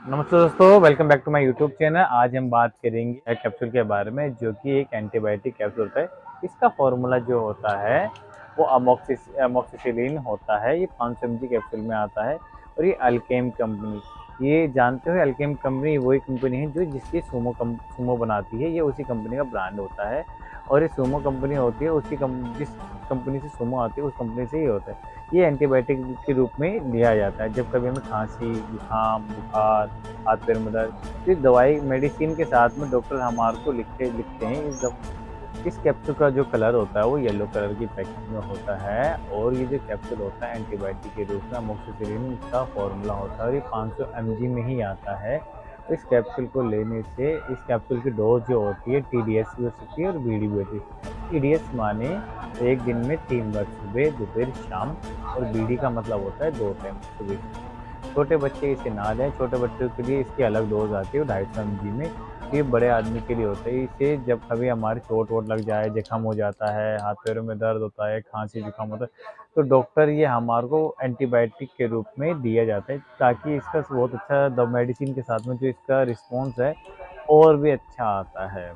नमस्ते दोस्तों, welcome back to my YouTube channel. आज हम बात करेंगे कैप्सूल के बारे में, जो कि एक एंटीबायोटिक कैप्सूल होता है। इसका फॉर्मूला जो होता है वो अमोक्सिसिलिन होता है। ये 500 mg कैप्सूल में आता है और ये अल्केम कंपनी, ये जानते हो अल्केम कंपनी वही कंपनी है जो जिसकी सुमो बनाती है। ये उसी कंपनी का ब्रांड होता है और ये सुमो कंपनी होती है जिस कंपनी से सुमो आती है उस कंपनी से ही होता है। ये एंटीबायोटिक के रूप में लिया जाता है जब कभी हमें खांसी, जुकाम, बुखार, हाथ पैर में दर्द। तो दवाई मेडिसिन के साथ में डॉक्टर हमारे को लिखते हैं। इस कैप्सूल का जो कलर होता है वो येलो कलर की पैकेट में होता है और ये जो कैप्सूल होता है एंटीबायोटिक के रूप में अमोक्सिसिलिन का फॉर्मूला होता है और ये 500 mg में ही आता है। तो इस कैप्सूल को लेने से इस कैप्सूल की डोज जो होती है TDS भी हो सकती है और BD भी होती है। TDS माने एक दिन में 3 बार, सुबह, दोपहर, शाम, और BD का मतलब होता है 2 टाइम सुबह। छोटे बच्चे इसे ना लें, छोटे बच्चों के लिए इसकी अलग डोज आती है 250 mg में। ये बड़े आदमी के लिए होता है। इसे जब कभी हमारे चोट वोट लग जाए, जख्म हो जाता है, हाथ पैरों में दर्द होता है, खांसी जुकाम होता है, तो डॉक्टर ये हमारे को एंटीबायोटिक के रूप में दिया जाता है ताकि इसका बहुत अच्छा मेडिसिन के साथ में जो इसका रिस्पॉन्स है और भी अच्छा आता है।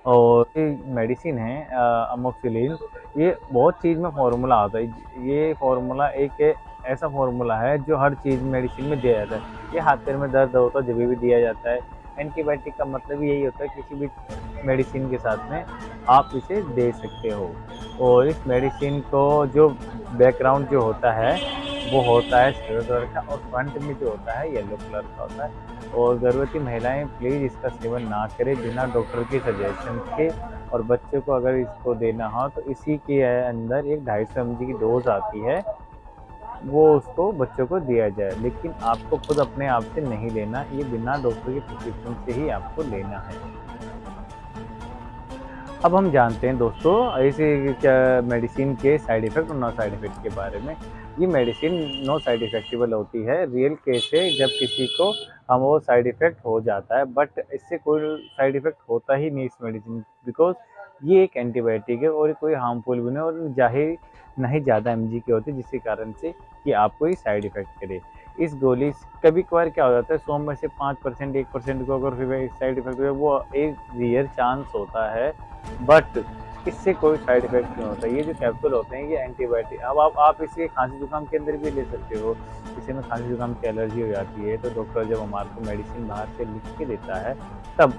और ये मेडिसिन है अमोक्सिलिन, ये बहुत चीज़ में फार्मूला आता है। ये फार्मूला एक ऐसा फार्मूला है जो हर चीज़ मेडिसिन में दिया जाता है। ये हाथ पैर में दर्द होता है जब भी दिया जाता है। एंटीबायोटिक का मतलब यही होता है किसी भी मेडिसिन के साथ में आप इसे दे सकते हो। और इस मेडिसिन को जो बैकग्राउंड जो होता है वो होता है सिल्वर कलर का और फ्रंट में जो होता है येलो कलर का होता है। और गर्भवती महिलाएं प्लीज़ इसका सेवन ना करें बिना डॉक्टर के सजेशन के। और बच्चे को अगर इसको देना हो तो इसी के अंदर एक 250 mg की डोज आती है, वो उसको बच्चों को दिया जाए। लेकिन आपको खुद अपने आप से नहीं लेना, ये बिना डॉक्टर की प्रिस्क्रिप्शन से ही आपको लेना है। अब हम जानते हैं दोस्तों ऐसे क्या मेडिसिन के साइड इफ़ेक्ट और नो साइड इफ़ेक्ट के बारे में। ये मेडिसिन नो साइड इफ़ेक्टिबल होती है। रियल केस है जब किसी को हम वो साइड इफ़ेक्ट हो जाता है, बट इससे कोई साइड इफ़ेक्ट होता ही नहीं इस मेडिसिन, बिकॉज़ ये एक एंटीबायोटिक है और कोई हार्मफुल भी नहीं और ज़ाहिर नहीं ज़्यादा mg की होती है जिसके कारण से कि आपको ये साइड इफ़ेक्ट करे। इस गोली कभी कभार क्या हो जाता है 100 में से 5% 1% को अगर फिर साइड इफ़ेक्ट हुआ, वो एक रेयर चांस होता है, बट इससे कोई साइड इफ़ेक्ट नहीं होता। ये जो कैप्सूल होते हैं ये एंटीबायोटिक, अब आप इसे खांसी जुकाम के अंदर भी ले सकते हो। किसी में खांसी जुकाम की एलर्जी हो जाती है तो डॉक्टर जब हमारे को मेडिसिन बाहर से लिख के देता है तब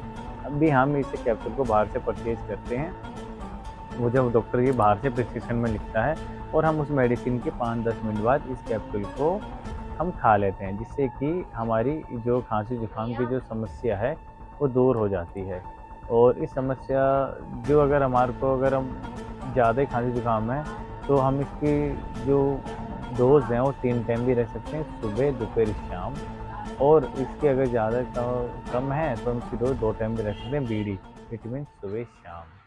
भी हम इसे कैप्सूल को बाहर से परचेज करते हैं। वो जब डॉक्टर ये बाहर से प्रिस्क्रिप्शन में लिखता है और हम उस मेडिसिन के 5-10 मिनट बाद इस कैप्सूल को हम खा लेते हैं, जिससे कि हमारी जो खांसी जुकाम की जो समस्या है वो दूर हो जाती है। और इस समस्या जो अगर हम ज़्यादा ही खांसी जुकाम है तो हम इसकी जो डोज़ हैं वो 3 टाइम भी रह सकते हैं, सुबह, दोपहर, शाम। और इसके अगर ज़्यादा कम है तो हम इसकी डोज़ 2 टाइम भी रख सकते हैं, BD, विटामिन सुबह शाम।